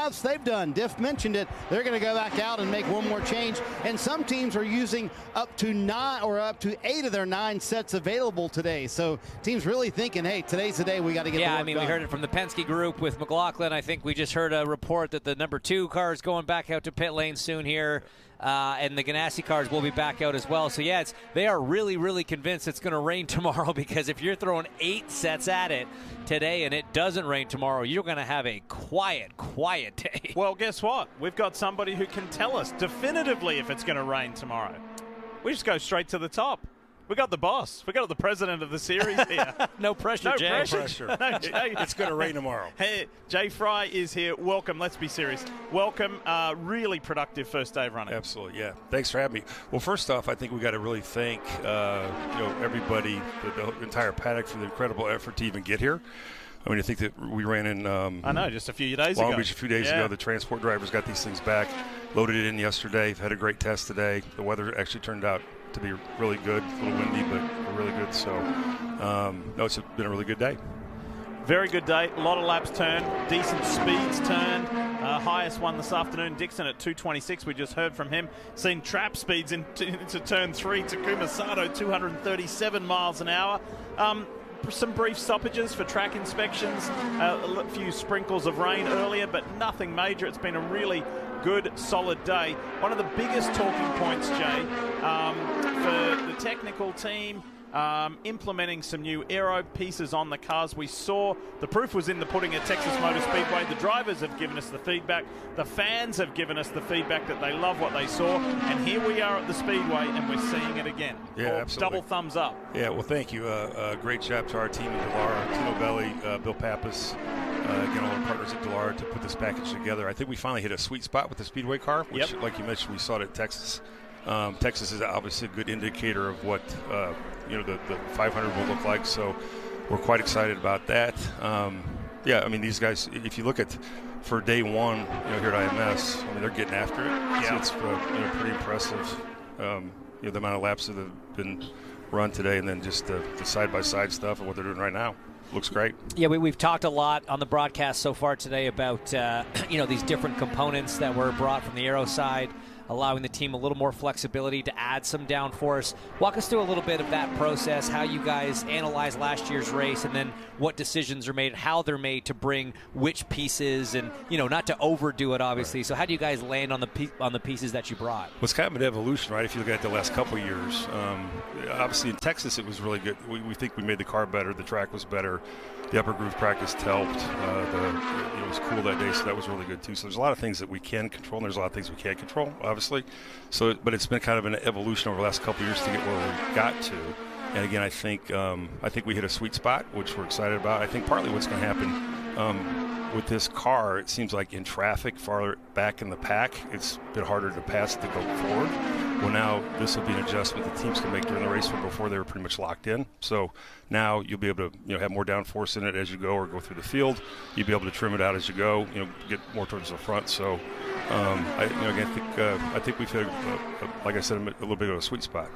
laps they've done. Diff mentioned it. They're going to go back out and make one more change. And some teams are using up to 9 or up to 8 of their 9 sets available today. So teams really thinking, hey, today's the day we got to get the work I mean, done. we heard it from the Penske group with McLaughlin. I think we just heard a report that the number 2 car is going back out to pit lane soon here. And the Ganassi cars will be back out as well. So, yeah, they are really, really convinced it's going to rain tomorrow, because if you're throwing 8 sets at it today and it doesn't rain tomorrow, you're going to have a quiet day. Well, guess what? We've got somebody who can tell us definitively if it's going to rain tomorrow. We just go straight to the top. We got the boss. We got the president of the series here. No pressure, no Jay. Pressure. No, Jay. It's going to rain tomorrow. Hey, Jay Fry is here. Welcome. Let's be serious. Welcome. Really productive first day of running. Absolutely, yeah. Thanks for having me. Well, first off, I think we got to really thank everybody, the entire paddock, for the incredible effort to even get here. I mean, I think that we ran in I know, just a few days ago. Long Beach a few days ago. The transport drivers got these things back, loaded it in yesterday, had a great test today. The weather actually turned out to be really good, a little windy, but really good. So, no, it's been a really good day. Very good day. A lot of laps turned, decent speeds turned. Highest one this afternoon, Dixon at 226. We just heard from him. Seen trap speeds into turn 3. Takuma Sato, 237 miles an hour. Some brief stoppages for track inspections. A few sprinkles of rain earlier, but nothing major. It's been a really good, solid day. One of the biggest talking points, Jay, for the technical team, implementing some new aero pieces on the cars. We saw the proof was in the pudding at Texas Motor Speedway. The drivers have given us the feedback. The fans have given us the feedback that they love what they saw. And here we are at the Speedway, and we're seeing it again. Yeah, absolutely. Double thumbs up. Yeah, well, thank you. Great job to our team at Dallara, Tino Belli, Bill Pappas, again, all our partners at Dallara to put this package together. I think we finally hit a sweet spot with the Speedway car, which, like you mentioned, we saw it at Texas. Texas is obviously a good indicator of what the 500 will look like, so we're quite excited about that. I mean, these guys, if you look at for day one, here at IMS, I mean, they're getting after it. Yeah. So it's pretty impressive. The amount of laps that have been run today, and then just the side-by-side stuff and what they're doing right now. Looks great. Yeah, we've talked a lot on the broadcast so far today about these different components that were brought from the aero side, allowing the team a little more flexibility to add some downforce. Walk us through a little bit of that process, how you guys analyze last year's race, and then what decisions are made, how they're made to bring which pieces, and not to overdo it, obviously. Right. So how do you guys land on the pieces that you brought? Well, it's kind of an evolution, right? If you look at the last couple of years, obviously in Texas it was really good. We think we made the car better, the track was better. The upper groove practice helped. It was cool that day, so that was really good too. So there's a lot of things that we can control, and there's a lot of things we can't control, obviously. So, but it's been kind of an evolution over the last couple of years to get where we got to. And again, I think we hit a sweet spot, which we're excited about. I think partly what's going to happen with this car, it seems like in traffic, farther back in the pack, it's a bit harder to pass to go forward. Well, now this will be an adjustment the teams can make during the race, where before they were pretty much locked in. So now you'll be able to have more downforce in it as you go or go through the field. You'll be able to trim it out as you go, get more towards the front. So I think we've hit, like I said, a little bit of a sweet spot.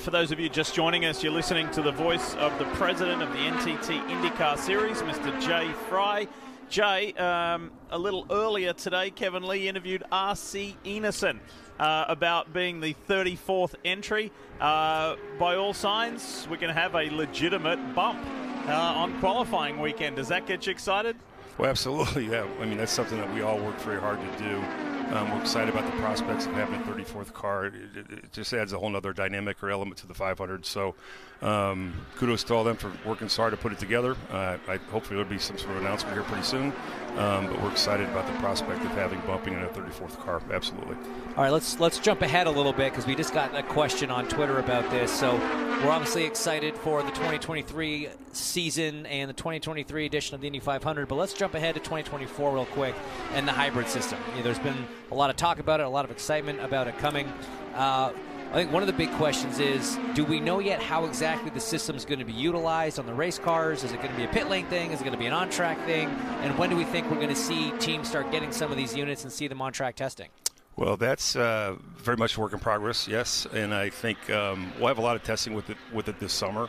For those of you just joining us, you're listening to the voice of the president of the NTT IndyCar Series, Mr. Jay Fry. Jay, a little earlier today, Kevin Lee interviewed R.C. Emerson about being the 34th entry. By all signs, we're going to have a legitimate bump on qualifying weekend. Does that get you excited? Well, absolutely, yeah. I mean, that's something that we all work very hard to do. We're excited about the prospects of having a 34th car. It just adds a whole other dynamic or element to the 500. So kudos to all them for working so hard to put it together. Hopefully there'll be some sort of announcement here pretty soon. But we're excited about the prospect of having bumping in a 34th car. Absolutely. All right, let's jump ahead a little bit, because we just got a question on Twitter about this. So we're obviously excited for the 2023 season and the 2023 edition of the Indy 500. But let's jump ahead to 2024 real quick and the hybrid system. There's been a lot of talk about it, a lot of excitement about it coming. I think one of the big questions is, do we know yet how exactly the system is going to be utilized on the race cars? Is it going to be a pit lane thing? Is it going to be an on-track thing? And when do we think we're going to see teams start getting some of these units and see them on track testing? Well, that's very much a work in progress, yes. And I think we'll have a lot of testing with it this summer.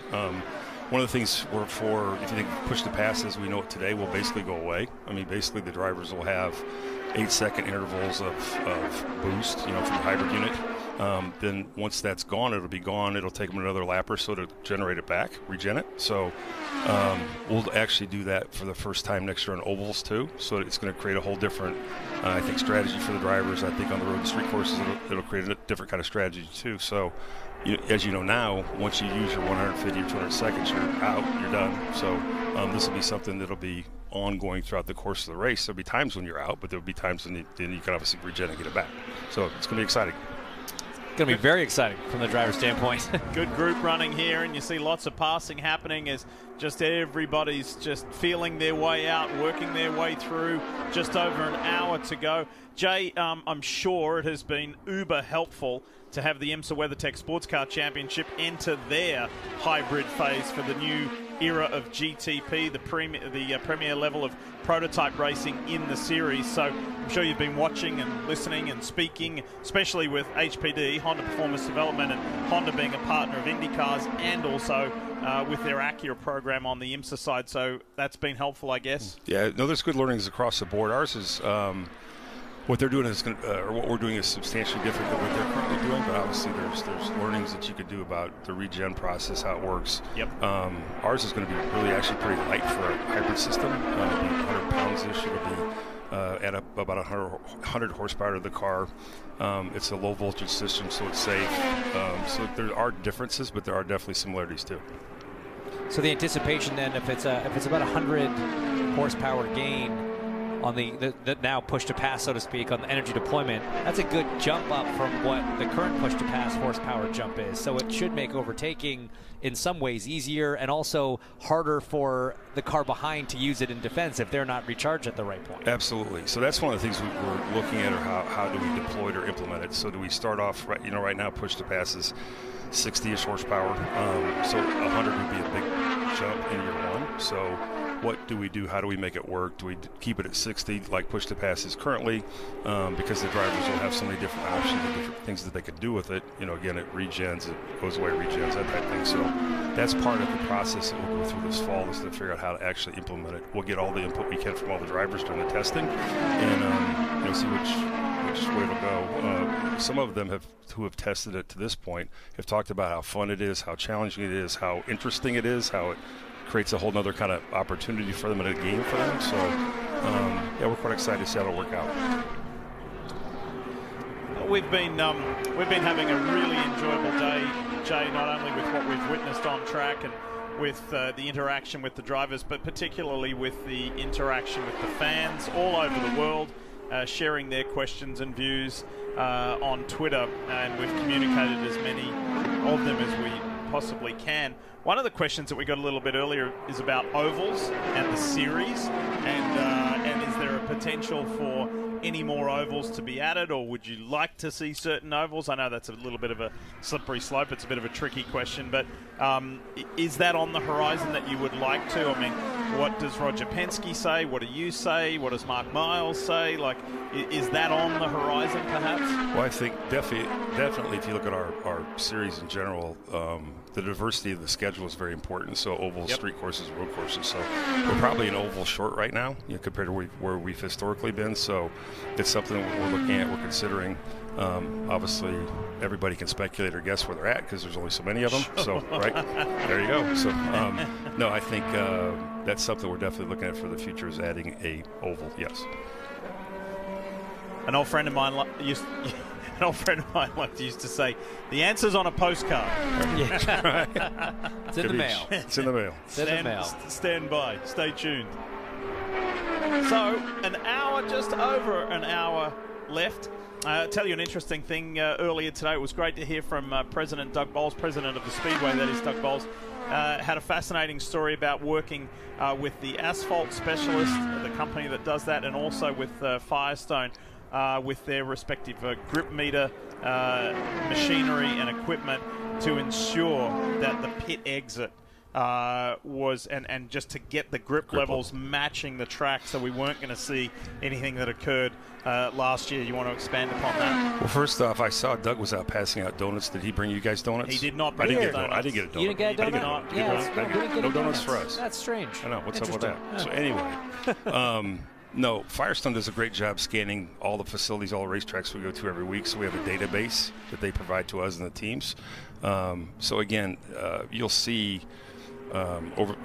one of the things if you think push to passes, we know it today will basically go away. I mean, basically the drivers will have 8-second intervals of boost, from the hybrid unit. Then once that's gone, it'll be gone. It'll take them another lap or so to generate it back, regen it. So we'll actually do that for the first time next year on ovals too. So it's going to create a whole different, I think, strategy for the drivers. I think on the road and street courses, it'll create a different kind of strategy too. So as you know now, once you use your 150 or 200 seconds, you're out, you're done. So this will be something that'll be ongoing throughout the course of the race. There'll be times when you're out, but there'll be times when you can obviously regen and get it back. So it's going to be exciting. Going to be very exciting from the driver's standpoint. Good group running here, and you see lots of passing happening as just everybody's just feeling their way out, working their way through. Just over an hour to go. Jay, I'm sure it has been uber helpful to have the IMSA WeatherTech Sports Car Championship enter their hybrid phase for the new era of GTP, the premier level of prototype racing in the series. So I'm sure you've been watching and listening and speaking, especially with HPD, Honda Performance Development, and Honda being a partner of Indy cars, and also with their Aqui program on the IMSA side. So that's been helpful, I guess. Yeah, no, there's good learnings across the board. Ours is what they're doing is or what we're doing is substantially different than what they're currently doing, but obviously there's learnings that you could do about the regen process, how it works. Yep. Ours is going to be really actually pretty light for a hybrid system. It'll be 100 pounds-ish. It'll be at about 100 horsepower to the car. It's a low voltage system, so it's safe. So there are differences, but there are definitely similarities too. So the anticipation then, if it's about 100 horsepower gain on the now push to pass, so to speak, on the energy deployment, that's a good jump up from what the current push to pass horsepower jump is. So it should make overtaking in some ways easier, and also harder for the car behind to use it in defense if they're not recharged at the right point. Absolutely. So that's one of the things we're looking at, or how do we deploy it or implement it. So do we start off right now push to pass is 60-ish horsepower, so 100 would be a big jump in year one. So what do we do? How do we make it work? Do we keep it at 60 like push to pass is currently, because the drivers will have so many different options and different things that they could do with it. Again, it regens, it goes away, regens, that type of thing. So that's part of the process that we'll go through this fall, is to figure out how to actually implement it. We'll get all the input we can from all the drivers during the testing, and see which way it'll go. Some of them who have tested it to this point have talked about how fun it is, how challenging it is, how interesting it is, how it creates a whole nother kind of opportunity for them and a game for them. So yeah, we're quite excited to see how it'll work out. We've been having a really enjoyable day, Jay, not only with what we've witnessed on track and with the interaction with the drivers, but particularly with the interaction with the fans all over the world, sharing their questions and views on Twitter, and we've communicated as many of them as we possibly can. One of the questions that we got a little bit earlier is about ovals and the series, and is there a potential for any more ovals to be added, or would you like to see certain ovals? I know that's a little bit of a slippery slope. It's a bit of a tricky question, but is that on the horizon that you would like to? I mean, what does Roger Penske say? What do you say? What does Mark Miles say? Like, is that on the horizon perhaps? Well, I think definitely if you look at our series in general, the diversity of the schedule is very important. So ovals, street courses, road courses. So we're probably an oval short right now, compared to where we've historically been. So it's something that we're looking at, we're considering. Obviously, everybody can speculate or guess where they're at because there's only so many of them. So, right, there you go. So, no, I think that's something we're definitely looking at for the future, is adding a oval. Yes. An old friend of mine used to say, "The answer's on a postcard." Yeah. It's in the mail. It's in the mail. Stand by. Stay tuned. So, just over an hour left. I'll tell you an interesting thing earlier today. It was great to hear from President Doug Bowles, president of the Speedway, that is Doug Bowles. Had a fascinating story about working with the asphalt specialist, the company that does that, and also with Firestone, with their respective grip meter, machinery and equipment to ensure that the pit exit was, and just to get the grip levels matching the track, so we weren't going to see anything that occurred last year. You want to expand upon that? Well, first off, I saw Doug was out passing out donuts. Did he bring you guys donuts? He did not bring donuts. I didn't get a donut. You didn't get a donut? No donuts for us. That's strange. I know. What's up with that? So anyway, no, Firestone does a great job scanning all the facilities, all the racetracks we go to every week. So we have a database that they provide to us and the teams. So again, you'll see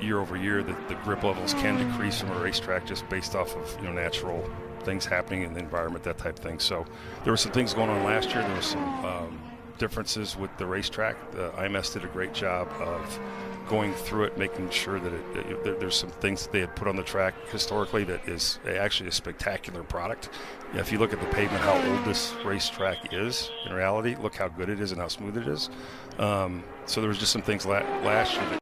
year over year that the grip levels can decrease from a racetrack just based off of natural things happening in the environment, that type of thing. So there were some things going on last year. There were some differences with the racetrack. The IMS did a great job of going through it, making sure that there's some things that they had put on the track historically that is actually a spectacular product. If you look at the pavement, how old this racetrack is, in reality, look how good it is and how smooth it is. So there was just some things last year that